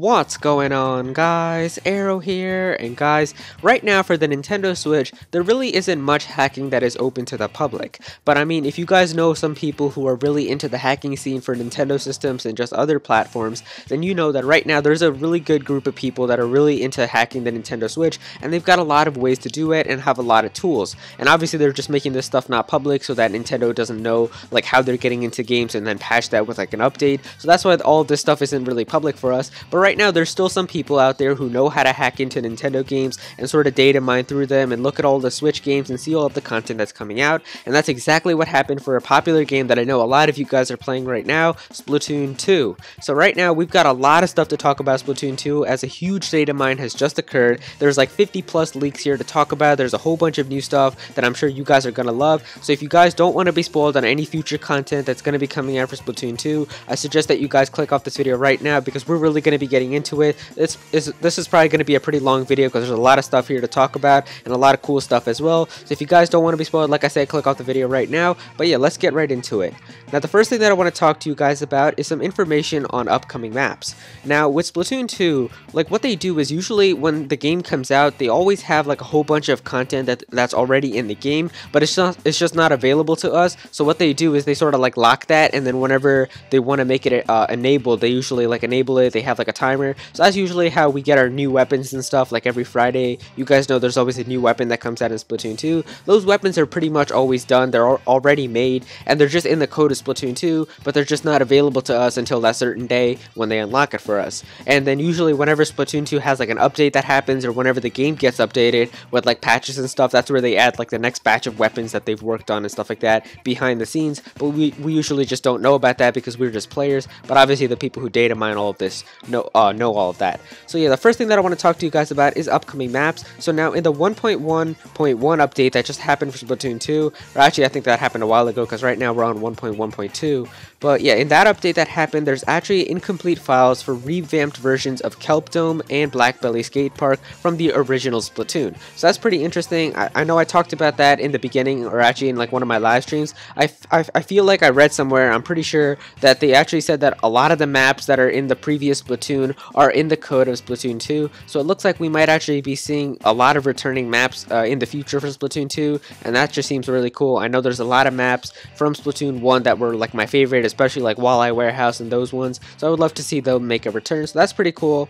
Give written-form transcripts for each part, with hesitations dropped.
What's going on, guys? Arrow here, and guys, right now for the Nintendo Switch, there really isn't much hacking that is open to the public. But I mean, if you guys know some people who are really into the hacking scene for Nintendo systems and just other platforms, then you know that right now there's a really good group of people that are really into hacking the Nintendo Switch, and they've got a lot of ways to do it and have a lot of tools. And obviously they're just making this stuff not public so that Nintendo doesn't know like how they're getting into games and then patch that with like an update. So that's why all this stuff isn't really public for us. But right now there's still some people out there who know how to hack into Nintendo games and sort of data mine through them and look at all the Switch games and see all of the content that's coming out. And that's exactly what happened for a popular game that I know a lot of you guys are playing right now, Splatoon 2. So right now we've got a lot of stuff to talk about Splatoon 2 as a huge data mine has just occurred. There's like 50 plus leaks here to talk about. There's a whole bunch of new stuff that I'm sure you guys are gonna love. So if you guys don't want to be spoiled on any future content that's gonna be coming out for Splatoon 2, I suggest that you guys click off this video right now because we're really gonna be getting into it. This is probably going to be a pretty long video because there's a lot of stuff here to talk about and a lot of cool stuff as well. So if you guys don't want to be spoiled, like I said, click off the video right now. But yeah, let's get right into it. Now the first thing that I want to talk to you guys about is some information on upcoming maps. Now with Splatoon 2, like what they do is usually when the game comes out, they always have like a whole bunch of content that's already in the game, but it's just not available to us. So what they do is they sort of like lock that, and then whenever they want to make it enabled, they usually like enable it. They have like a timer. So that's usually how we get our new weapons and stuff. Like every Friday, you guys know there's always a new weapon that comes out in Splatoon 2. Those weapons are pretty much always done. They're already made, and they're just in the code of Splatoon 2, but they're just not available to us until that certain day when they unlock it for us. And then usually whenever Splatoon 2 has like an update that happens, or whenever the game gets updated with like patches and stuff, that's where they add like the next batch of weapons that they've worked on and stuff like that behind the scenes. But we usually just don't know about that because we're just players. But obviously the people who data mine all of this know all of that. So yeah, the first thing that I want to talk to you guys about is upcoming maps. So now in the 1.1.1 update that just happened for Splatoon 2, or actually I think that happened a while ago because right now we're on 1.1.2. But yeah, in that update that happened, there's actually incomplete files for revamped versions of Kelp Dome and Black Belly Skate Park from the original Splatoon. So that's pretty interesting. I know I talked about that in the beginning, or actually in like one of my live streams. I feel like I read somewhere, I'm pretty sure, that they actually said that a lot of the maps that are in the previous Splatoon are in the code of Splatoon 2. So it looks like we might actually be seeing a lot of returning maps in the future for Splatoon 2, and that just seems really cool. I know there's a lot of maps from Splatoon 1 that were like my favorite, especially like Walleye Warehouse and those ones. So I would love to see them make a return. So that's pretty cool.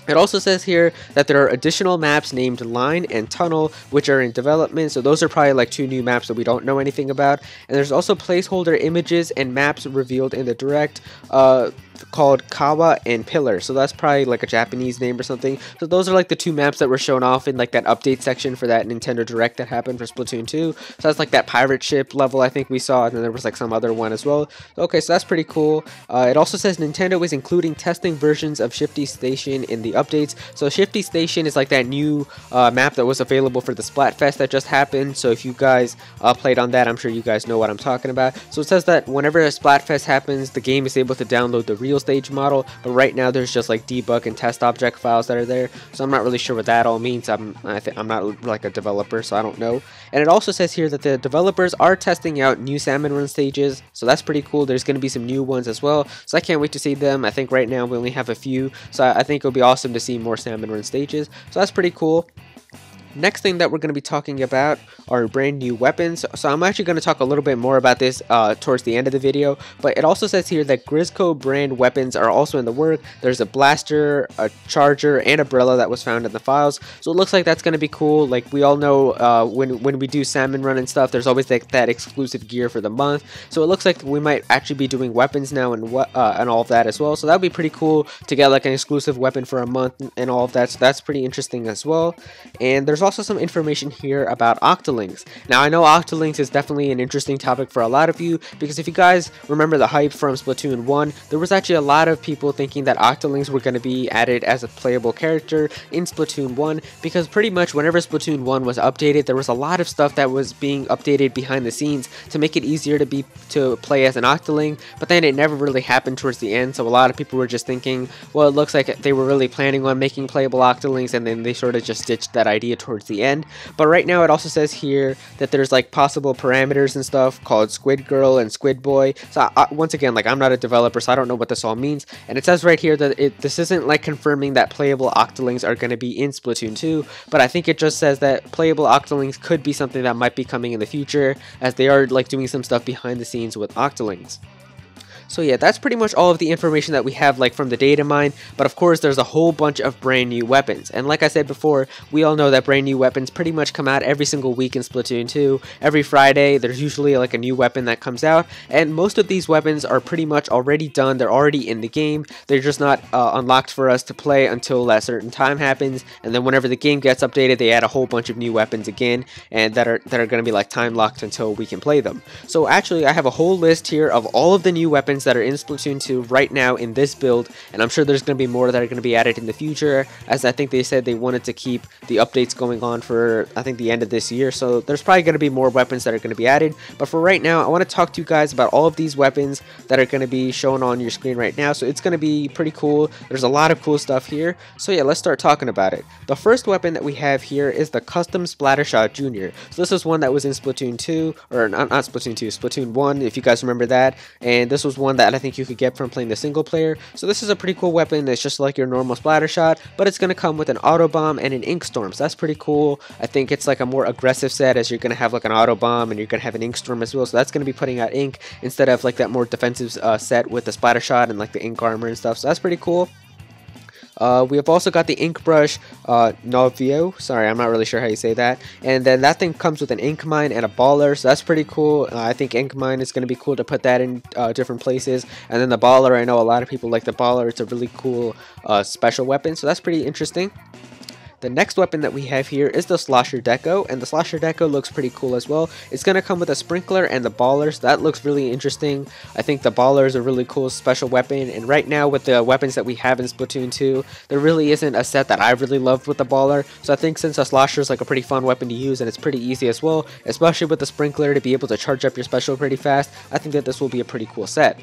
It also says here that there are additional maps named Line and Tunnel, which are in development. So those are probably like two new maps that we don't know anything about. And there's also placeholder images and maps revealed in the direct called Kawa and Pillar. So that's probably like a Japanese name or something. So those are like the two maps that were shown off in like that update section for that Nintendo Direct that happened for Splatoon 2. So that's like that pirate ship level I think we saw, and then there was like some other one as well. Okay, so that's pretty cool. It also says Nintendo is including testing versions of Shifty Station in the updates. So Shifty Station is like that new map that was available for the Splatfest that just happened. So if you guys played on that, I'm sure you guys know what I'm talking about. So it says that whenever a Splatfest happens, the game is able to download the real stage model, but right now there's just like debug and test object files that are there. So I'm not really sure what that all means. I'm not like a developer, so I don't know. And it also says here that the developers are testing out new Salmon Run stages, so that's pretty cool. There's going to be some new ones as well, so I can't wait to see them. I think right now we only have a few, so I think it'll be awesome to see more Salmon Run stages, so that's pretty cool. Next thing that we're going to be talking about are brand new weapons. So I'm actually going to talk a little bit more about this towards the end of the video, but it also says here that Grisco brand weapons are also in the work. There's a blaster, a charger, and umbrella that was found in the files. So it looks like that's going to be cool. Like we all know when we do Salmon Run and stuff, there's always like that exclusive gear for the month. So it looks like we might actually be doing weapons now and all of that as well. So that would be pretty cool to get like an exclusive weapon for a month and all of that. So that's pretty interesting as well. And there's also some information here about Octolinks. Now I know Octolinks is definitely an interesting topic for a lot of you, because if you guys remember the hype from Splatoon 1, there was actually a lot of people thinking that Octolinks were going to be added as a playable character in Splatoon 1, because pretty much whenever Splatoon 1 was updated, there was a lot of stuff that was being updated behind the scenes to make it easier to play as an Octolink, but then it never really happened towards the end. So a lot of people were just thinking, well, it looks like they were really planning on making playable Octolinks, and then they sort of just ditched that idea towards towards the end. But right now it also says here that there's like possible parameters and stuff called Squid Girl and Squid Boy. So once again, like I'm not a developer, so I don't know what this all means. And it says right here that this isn't like confirming that playable Octolings are going to be in Splatoon 2, but I think it just says that playable Octolings could be something that might be coming in the future, as they are like doing some stuff behind the scenes with Octolings. So yeah, that's pretty much all of the information that we have like from the data mine, but of course there's a whole bunch of brand new weapons. And like I said before, we all know that brand new weapons pretty much come out every single week in Splatoon 2. Every Friday there's usually like a new weapon that comes out, and most of these weapons are pretty much already done. They're already in the game. They're just not unlocked for us to play until that certain time happens, and then whenever the game gets updated, they add a whole bunch of new weapons again, and that are going to be like time locked until we can play them. So actually I have a whole list here of all of the new weapons that are in Splatoon 2 right now in this build, and I'm sure there's going to be more that are going to be added in the future, as I think they said they wanted to keep the updates going on for I think the end of this year, so there's probably going to be more weapons that are going to be added. But for right now, I want to talk to you guys about all of these weapons that are going to be shown on your screen right now. So it's going to be pretty cool. There's a lot of cool stuff here, so yeah, let's start talking about it. The first weapon that we have here is the Custom Splattershot Jr. So this is one that was in Splatoon 2, or not Splatoon 2, Splatoon 1, if you guys remember that, and this was one that I think you could get from playing the single player. So this is a pretty cool weapon. It's just like your normal splatter shot, but it's going to come with an auto bomb and an ink storm. So that's pretty cool. I think it's like a more aggressive set, as you're going to have like an auto bomb and you're going to have an ink storm as well. So that's going to be putting out ink instead of like that more defensive set with the splatter shot and like the ink armor and stuff. So that's pretty cool. We have also got the Ink Brush Novio. Sorry, I'm not really sure how you say that. And then that thing comes with an Ink Mine and a Baller, so that's pretty cool. I think Ink Mine is going to be cool to put that in different places. And then the Baller, I know a lot of people like the Baller. It's a really cool special weapon, so that's pretty interesting. The next weapon that we have here is the Slosher Deco, and the Slosher Deco looks pretty cool as well. It's going to come with a Sprinkler and the Ballers. That looks really interesting. I think the Baller is a really cool special weapon, and right now with the weapons that we have in Splatoon 2, there really isn't a set that I really loved with the Baller. So I think since a Slosher is like a pretty fun weapon to use and it's pretty easy as well, especially with the Sprinkler to be able to charge up your special pretty fast, I think that this will be a pretty cool set.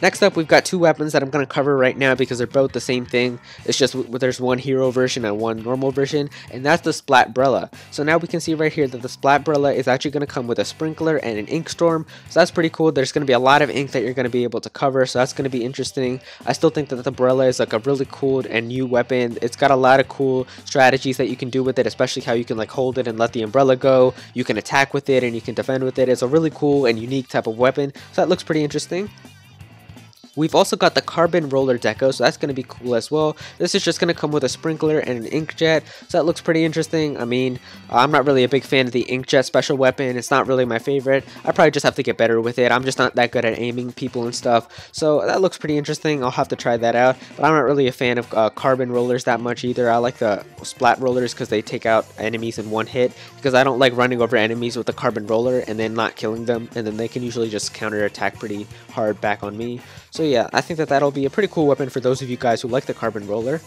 Next up, we've got two weapons that I'm going to cover right now because they're both the same thing. It's just there's one hero version and one normal version, and that's the Splatbrella. So now we can see right here that the Splatbrella is actually going to come with a Sprinkler and an Ink Storm. So that's pretty cool. There's going to be a lot of ink that you're going to be able to cover, so that's going to be interesting. I still think that the Brella is like a really cool and new weapon. It's got a lot of cool strategies that you can do with it, especially how you can like hold it and let the umbrella go. You can attack with it and you can defend with it. It's a really cool and unique type of weapon, so that looks pretty interesting. We've also got the Carbon Roller Deco, so that's going to be cool as well. This is just going to come with a Sprinkler and an Inkjet, so that looks pretty interesting. I mean, I'm not really a big fan of the Inkjet special weapon. It's not really my favorite. I probably just have to get better with it. I'm just not that good at aiming people and stuff, so that looks pretty interesting. I'll have to try that out, but I'm not really a fan of Carbon Rollers that much either. I like the Splat Rollers because they take out enemies in one hit, because I don't like running over enemies with the Carbon Roller and then not killing them, and then they can usually just counter attack pretty hard back on me. So yeah, I think that that'll be a pretty cool weapon for those of you guys who like the Carbon Roller.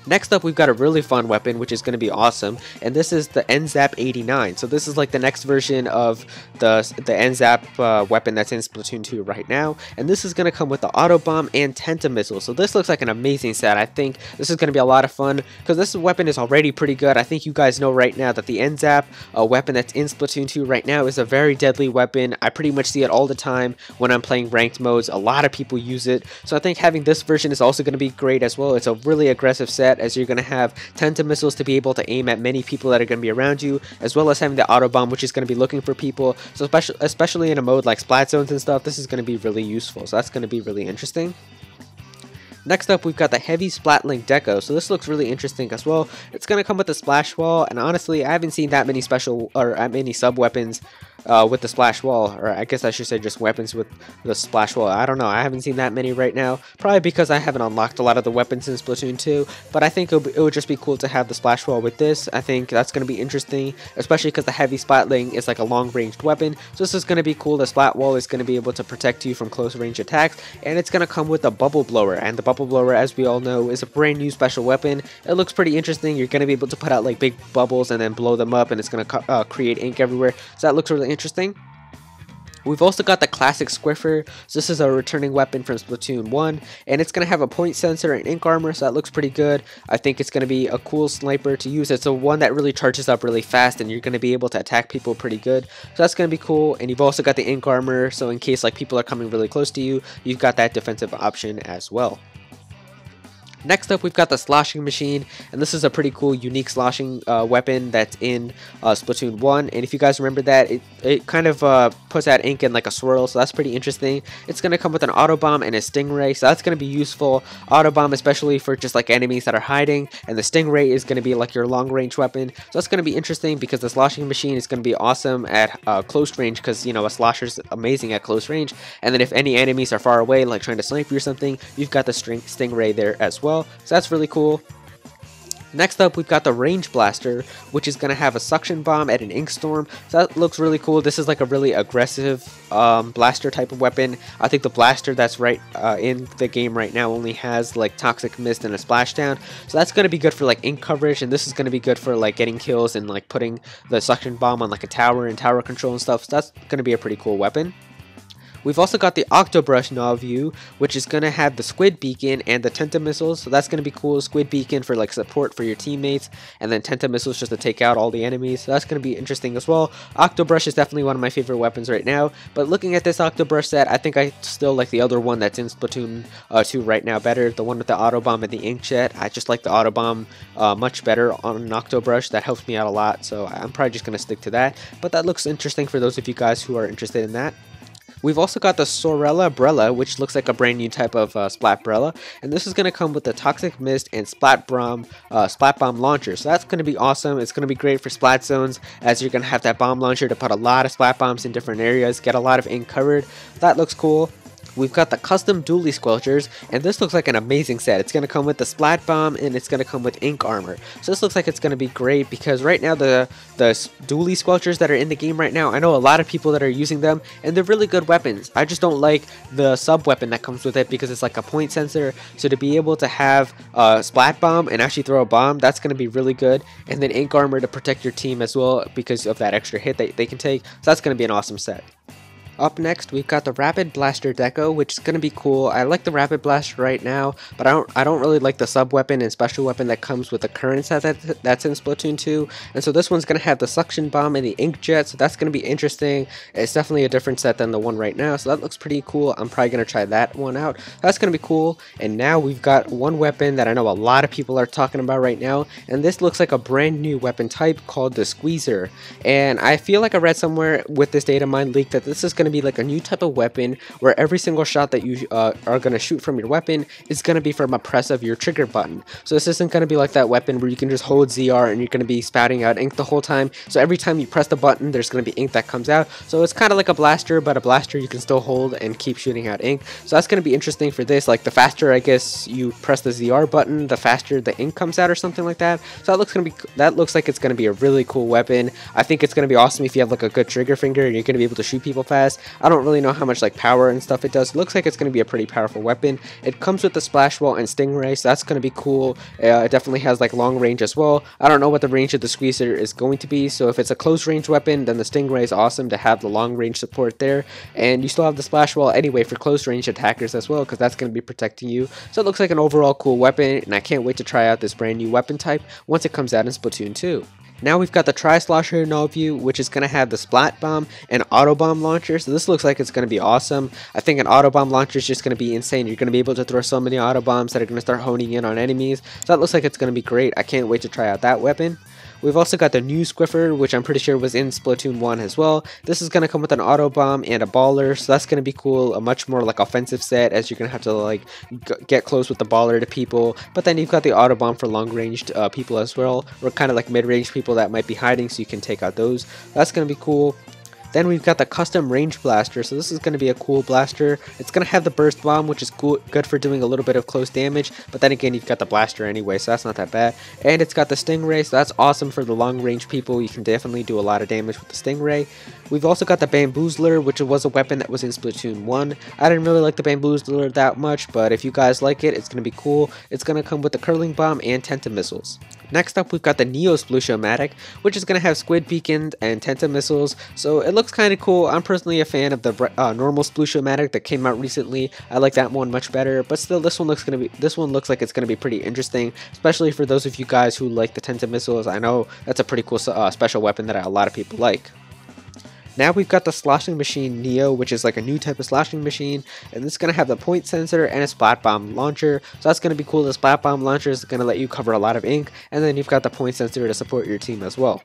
Next up, we've got a really fun weapon, which is going to be awesome, and this is the NZAP 89. So this is like the next version of the NZAP weapon that's in Splatoon 2 right now, and this is going to come with the Auto Bomb and Tenta Missile. So this looks like an amazing set. I think this is going to be a lot of fun, because this weapon is already pretty good. I think you guys know right now that the NZAP weapon that's in Splatoon 2 right now is a very deadly weapon. I pretty much see it all the time when I'm playing ranked modes. A lot of people use it, so I think having this version is also going to be great as well. It's a really aggressive set, as you're going to have Tenta Missiles to be able to aim at many people that are going to be around you, as well as having the Auto Bomb, which is going to be looking for people. So especially in a mode like Splat Zones and stuff, this is going to be really useful. So that's going to be really interesting. Next up, we've got the Heavy Splatling Deco. So this looks really interesting as well. It's going to come with the Splash Wall, and honestly, I haven't seen that many special or many sub weapons with the Splash Wall, or I guess I should say just weapons with the Splash Wall. I don't know, I haven't seen that many right now, probably because I haven't unlocked a lot of the weapons in Splatoon 2, but I think it would just be cool to have the Splash Wall with this. I think that's going to be interesting, especially because the Heavy Splatling is like a long-ranged weapon, so this is going to be cool. The Splat Wall is going to be able to protect you from close-range attacks, and it's going to come with a Bubble Blower, and the Bubble Blower, as we all know, is a brand new special weapon. It looks pretty interesting. You're going to be able to put out like big bubbles and then blow them up, and it's going to create ink everywhere, so that looks really interesting. We've also got the classic Squiffer, so this is a returning weapon from Splatoon 1, and it's going to have a point sensor and ink armor, so that looks pretty good. I think it's going to be a cool sniper to use. It's a one that really charges up really fast, and you're going to be able to attack people pretty good, so that's going to be cool. And you've also got the ink armor, so in case like people are coming really close to you, you've got that defensive option as well. Next up, we've got the sloshing machine, and this is a pretty cool, unique sloshing weapon that's in Splatoon 1. And if you guys remember that, it kind of puts out ink in like a swirl, so that's pretty interesting. It's going to come with an auto bomb and a stingray, so that's going to be useful. Auto bomb especially for just like enemies that are hiding, and the stingray is going to be like your long range weapon. So that's going to be interesting because the sloshing machine is going to be awesome at close range, because you know a slosher's amazing at close range. And then if any enemies are far away, like trying to snipe you or something, you've got the stingray there as well. So that's really cool. Next up, we've got the range blaster, which is going to have a suction bomb and an ink storm. So that looks really cool. This is like a really aggressive blaster type of weapon. I think the blaster that's right in the game right now only has like toxic mist and a splashdown. So that's going to be good for like ink coverage, and this is going to be good for like getting kills and like putting the suction bomb on like a tower and tower control and stuff. So that's going to be a pretty cool weapon. We've also got the Octobrush Navu, which is going to have the Squid Beacon and the Tenta Missiles, so that's going to be cool. Squid Beacon for like support for your teammates, and then Tenta Missiles just to take out all the enemies, so that's going to be interesting as well. Octobrush is definitely one of my favorite weapons right now, but looking at this Octobrush set, I think I still like the other one that's in Splatoon 2 right now better, the one with the Auto Bomb and the Inkjet. I just like the Auto Bomb much better on an Octobrush. That helps me out a lot, so I'm probably just going to stick to that, but that looks interesting for those of you guys who are interested in that. We've also got the Sorella Brella, which looks like a brand new type of Splat Brella, and this is going to come with the Toxic Mist and Splat Bomb launcher, so that's going to be awesome. It's going to be great for Splat Zones, as you're going to have that bomb launcher to put a lot of Splat Bombs in different areas, get a lot of ink covered. That looks cool. We've got the custom Dually Squelchers, and this looks like an amazing set. It's going to come with the Splat Bomb, and it's going to come with ink armor. So this looks like it's going to be great, because right now the Dually Squelchers that are in the game right now, I know a lot of people that are using them, and they're really good weapons. I just don't like the sub weapon that comes with it, because it's like a point sensor. So to be able to have a Splat Bomb and actually throw a bomb, that's going to be really good. And then ink armor to protect your team as well, because of that extra hit that they can take. So that's going to be an awesome set. Up next, we've got the Rapid Blaster Deco, which is going to be cool. I like the Rapid Blaster right now, but I don't really like the sub weapon and special weapon that comes with the current set that's in Splatoon 2. And so this one's going to have the Suction Bomb and the Inkjet, so that's going to be interesting. It's definitely a different set than the one right now, so that looks pretty cool. I'm probably going to try that one out. That's going to be cool. And now we've got one weapon that I know a lot of people are talking about right now, and this looks like a brand new weapon type called the Squeezer. And I feel like I read somewhere with this data mine leak that this is going to be like a new type of weapon where every single shot that you are going to shoot from your weapon is going to be from a press of your trigger button. So this isn't going to be like that weapon where you can just hold ZR and you're going to be spouting out ink the whole time. So every time you press the button, there's going to be ink that comes out. So it's kind of like a blaster, but a blaster you can still hold and keep shooting out ink. So that's going to be interesting for this. Like the faster, I guess, you press the ZR button, the faster the ink comes out or something like that. So that looks like it's going to be a really cool weapon. I think it's going to be awesome if you have like a good trigger finger and you're going to be able to shoot people fast. I don't really know how much like power and stuff it does. It looks like it's going to be a pretty powerful weapon. It comes with the Splash Wall and Stingray, so that's going to be cool. It definitely has like long range as well. I don't know what the range of the Squeezer is going to be, so if it's a close range weapon, then the Stingray is awesome to have the long range support there. And you still have the Splash Wall anyway for close range attackers as well, because that's going to be protecting you. So it looks like an overall cool weapon, and I can't wait to try out this brand new weapon type once it comes out in Splatoon 2. Now we've got the Tri-Slosher Navu, which is going to have the Splat Bomb and Auto Bomb launcher. So this looks like it's going to be awesome. I think an Auto Bomb launcher is just going to be insane. You're going to be able to throw so many Auto Bombs that are going to start honing in on enemies. So that looks like it's going to be great. I can't wait to try out that weapon. We've also got the new Squiffer, which I'm pretty sure was in Splatoon 1 as well. This is going to come with an Auto Bomb and a Baller, so that's going to be cool. A much more like offensive set, as you're going to have to like get close with the Baller to people. But then you've got the Auto Bomb for long-ranged people as well, or kind of like mid-range people that might be hiding, so you can take out those. That's going to be cool. Then we've got the custom range blaster, so this is going to be a cool blaster. It's going to have the burst bomb, which is good for doing a little bit of close damage, but then again you've got the blaster anyway, so that's not that bad. And it's got the Stingray, so that's awesome for the long range people. You can definitely do a lot of damage with the Stingray. We've also got the Bamboozler, which was a weapon that was in Splatoon 1. I didn't really like the Bamboozler that much, but if you guys like it, it's going to be cool. It's going to come with the Curling Bomb and Tenta Missiles. Next up, we've got the Neo Splushio-Matic, which is going to have Squid Beacons and Tenta Missiles, so it looks kind of cool. I'm personally a fan of the normal Sploosh-O-Matic that came out recently. I like that one much better, but still this one looks like it's gonna be pretty interesting, especially for those of you guys who like the Tenta missiles. I know that's a pretty cool special weapon that a lot of people like. Now we've got the Sloshing Machine Neo, which is like a new type of sloshing machine, and it's going to have the point sensor and a splat bomb launcher, so that's going to be cool. The splat bomb launcher is going to let you cover a lot of ink, and then you've got the point sensor to support your team as well.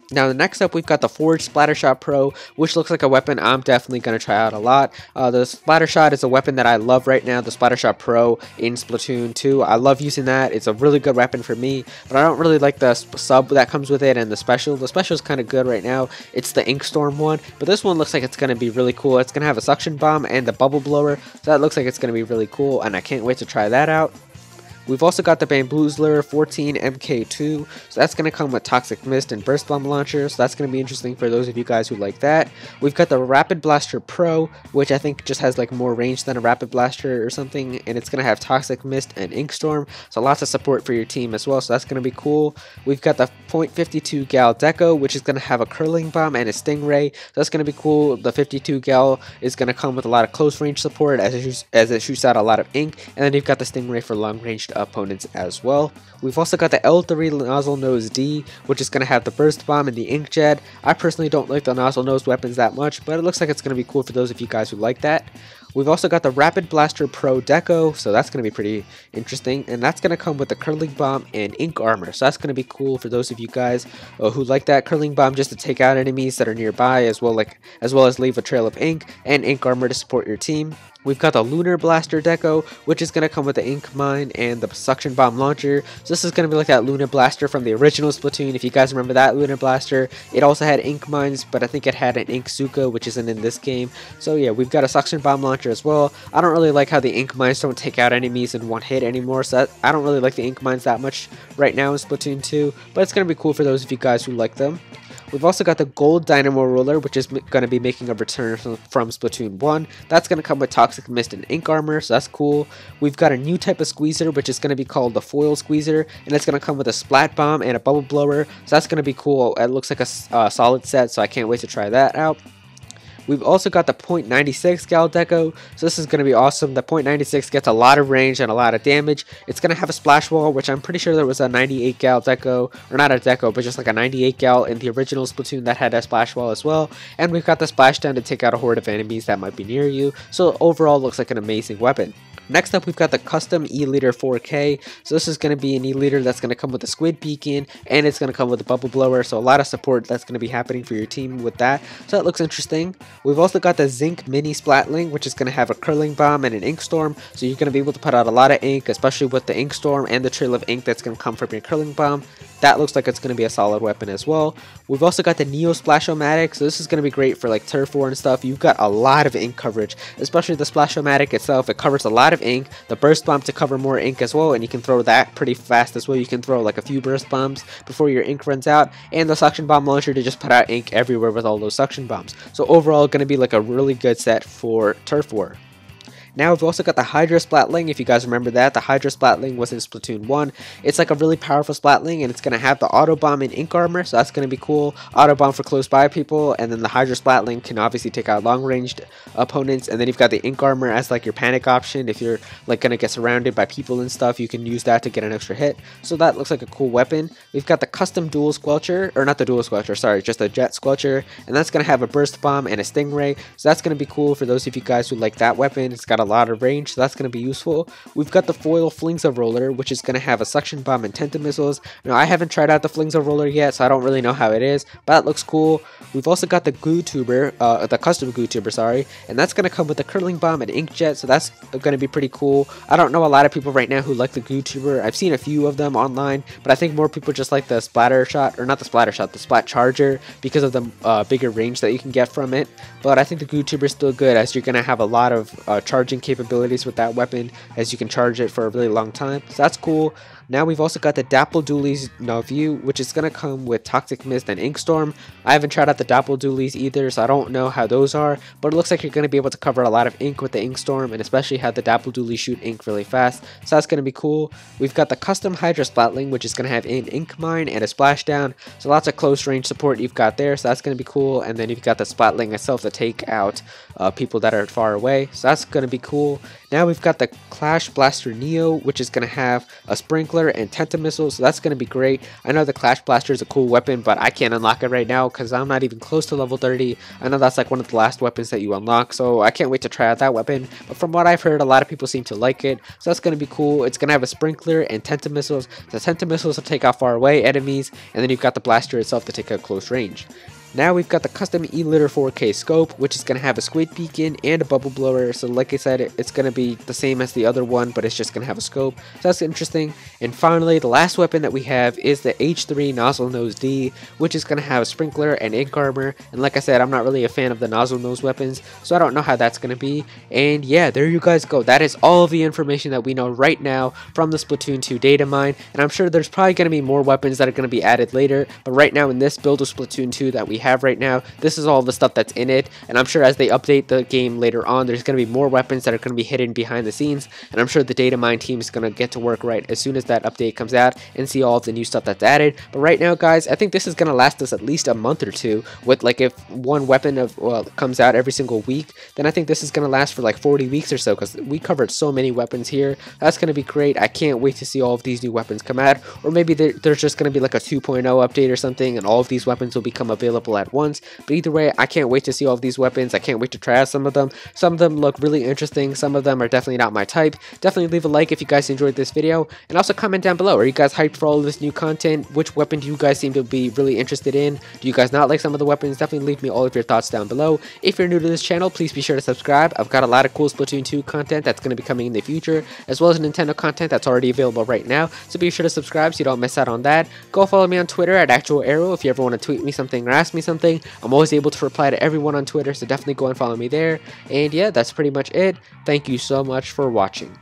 Now, next up, we've got the Forge Splattershot Pro, which looks like a weapon I'm definitely going to try out a lot. The Splattershot is a weapon that I love right now, the Splattershot Pro in Splatoon 2. I love using that. It's a really good weapon for me, but I don't really like the sub that comes with it and the special. The special is kind of good right now. It's the Ink Storm one, but this one looks like it's going to be really cool. It's going to have a suction bomb and the bubble blower, so that looks like it's going to be really cool, and I can't wait to try that out. We've also got the Bamboozler 14 MK2, so that's going to come with Toxic Mist and Burst Bomb Launcher, so that's going to be interesting for those of you guys who like that. We've got the Rapid Blaster Pro, which I think just has like more range than a Rapid Blaster or something, and it's going to have Toxic Mist and Ink Storm, so lots of support for your team as well, so that's going to be cool. We've got the .52 Gal Deco, which is going to have a Curling Bomb and a Stingray, so that's going to be cool. The 52 Gal is going to come with a lot of close range support as it shoots out a lot of ink, and then you've got the Stingray for long range opponents as well. We've also got the L3 Nozzle Nose D, which is going to have the Burst Bomb and the Ink Jet. I personally don't like the Nozzle Nose weapons that much, but it looks like it's going to be cool for those of you guys who like that. We've also got the Rapid Blaster Pro Deco, so that's going to be pretty interesting, and that's going to come with the Curling Bomb and Ink Armor, so that's going to be cool for those of you guys who like that Curling Bomb just to take out enemies that are nearby, as well as leave a trail of ink, and Ink Armor to support your team. We've got the Lunar Blaster Deco, which is going to come with the Ink Mine and the Suction Bomb Launcher. So this is going to be like that Lunar Blaster from the original Splatoon. If you guys remember that Lunar Blaster, it also had Ink Mines, but I think it had an Ink Suka, which isn't in this game. So yeah, we've got a Suction Bomb Launcher as well. I don't really like how the Ink Mines don't take out enemies in one hit anymore, so I don't really like the Ink Mines that much right now in Splatoon 2, but it's going to be cool for those of you guys who like them. We've also got the Gold Dynamo Roller, which is going to be making a return from Splatoon 1. That's going to come with Toxic Mist and Ink Armor, so that's cool. We've got a new type of squeezer, which is going to be called the Foil Squeezer, and it's going to come with a Splat Bomb and a Bubble Blower, so that's going to be cool. It looks like a solid set, so I can't wait to try that out. We've also got the .96 Gal Deco, so this is going to be awesome. The .96 gets a lot of range and a lot of damage. It's going to have a splash wall, which I'm pretty sure there was a 98 Gal Deco, or not a Deco, but just like a 98 Gal in the original Splatoon that had a splash wall as well. And we've got the Splashdown to take out a horde of enemies that might be near you, so overall looks like an amazing weapon. Next up, we've got the custom E-Liter 4K. So this is going to be an E-Liter that's going to come with a Squid Beacon, and it's going to come with a Bubble Blower, so a lot of support that's going to be happening for your team with that. So that looks interesting. We've also got the Zinc Mini Splatling, which is going to have a Curling Bomb and an Ink Storm, so you're going to be able to put out a lot of ink, especially with the Ink Storm and the trail of ink that's going to come from your Curling Bomb. That looks like it's going to be a solid weapon as well. We've also got the Neo Splash-O-Matic, so this is going to be great for like Turf War and stuff. You've got a lot of ink coverage, especially the Splash-O-Matic itself. It covers a lot of ink, the Burst Bomb to cover more ink as well, and you can throw that pretty fast as well. You can throw like a few Burst Bombs before your ink runs out, and the Suction Bomb Launcher to just put out ink everywhere with all those Suction Bombs. So overall, going to be like a really good set for Turf War. Now we've also got the Hydra Splatling. If you guys remember that, the Hydra Splatling was in Splatoon 1. It's like a really powerful Splatling, and it's going to have the Auto Bomb and Ink Armor, so that's going to be cool. Auto Bomb for close by people, and then the Hydra Splatling can obviously take out long-ranged opponents, and then you've got the Ink Armor as like your panic option. If you're like going to get surrounded by people and stuff, you can use that to get an extra hit. So that looks like a cool weapon. We've got the custom Dual Squelcher, or not the Dual Squelcher, sorry, just a Jet Squelcher, and that's going to have a Burst Bomb and a Stingray, so that's going to be cool for those of you guys who like that weapon. It's got a lot of range, so that's going to be useful. We've got the Foil Flingza Roller, which is going to have a Suction Bomb and Tenta Missiles. Now, I haven't tried out the Flingza Roller yet, so I don't really know how it is, but that looks cool. We've also got the Goo Tuber, the custom Goo Tuber, sorry, and that's going to come with the Curling Bomb and Ink Jet, so that's going to be pretty cool. I don't know a lot of people right now who like the Goo Tuber. I've seen a few of them online, but I think more people just like the Splatter Shot, or not the Splatter Shot, the Splat Charger, because of the bigger range that you can get from it. But I think the Goo Tuber is still good, as you're going to have a lot of charging capabilities with that weapon, as you can charge it for a really long time, so that's cool. Now we've also got the Dapple Dualies Nauvoo, which is going to come with Toxic Mist and Inkstorm. I haven't tried out the Dapple Dualies either, so I don't know how those are, but it looks like you're going to be able to cover a lot of ink with the Inkstorm, and especially have the Dapple Dualies shoot ink really fast, so that's going to be cool. We've got the custom Hydra Splatling, which is going to have an Ink Mine and a Splashdown, so lots of close range support you've got there, so that's going to be cool. And then you've got the Splatling itself to take out people that are far away, so that's going to be cool. Now we've got the Clash Blaster Neo, which is going to have a Sprinkler and Tenta Missile, so that's going to be great. I know the Clash Blaster is a cool weapon, but I can't unlock it right now because I'm not even close to level 30. I know that's like one of the last weapons that you unlock, so I can't wait to try out that weapon. But from what I've heard, a lot of people seem to like it, so that's going to be cool. It's going to have a Sprinkler and Tenta Missiles. The Tenta Missiles will take out far away enemies, and then you've got the Blaster itself to take out close range. Now we've got the custom E-Litter 4K scope, which is going to have a Squid Beacon and a Bubble Blower. So like I said, it's going to be the same as the other one, but it's just going to have a scope. So that's interesting. And finally, the last weapon that we have is the H3 Nozzle Nose D, which is going to have a Sprinkler and Ink Armor. And like I said, I'm not really a fan of the Nozzle Nose weapons, so I don't know how that's going to be. And yeah, there you guys go. That is all of the information that we know right now from the Splatoon 2 data mine. And I'm sure there's probably going to be more weapons that are going to be added later. But right now in this build of Splatoon 2 that we have right now, this is all the stuff that's in it, and I'm sure as they update the game later on, there's going to be more weapons that are going to be hidden behind the scenes, and I'm sure the data mine team is going to get to work right as soon as that update comes out and see all of the new stuff that's added. But right now, guys, I think this is going to last us at least a month or two, with like if one weapon comes out every single week, then I think this is going to last for like 40 weeks or so, because we covered so many weapons here. That's going to be great. I can't wait to see all of these new weapons come out, or maybe there's just going to be like a 2.0 update or something, and all of these weapons will become available at once. But either way, I can't wait to see all of these weapons. I can't wait to try out some of them. Some of them look really interesting. Some of them are definitely not my type. Definitely leave a like if you guys enjoyed this video, and also comment down below. Are you guys hyped for all of this new content? Which weapon do you guys seem to be really interested in? Do you guys not like some of the weapons? Definitely leave me all of your thoughts down below. If you're new to this channel, please be sure to subscribe. I've got a lot of cool Splatoon 2 content that's going to be coming in the future, as well as Nintendo content that's already available right now, so be sure to subscribe so you don't miss out on that. Go follow me on Twitter at ActualAero if you ever want to tweet me something or ask me something. I'm always able to reply to everyone on Twitter, so definitely go and follow me there. And yeah, that's pretty much it. Thank you so much for watching.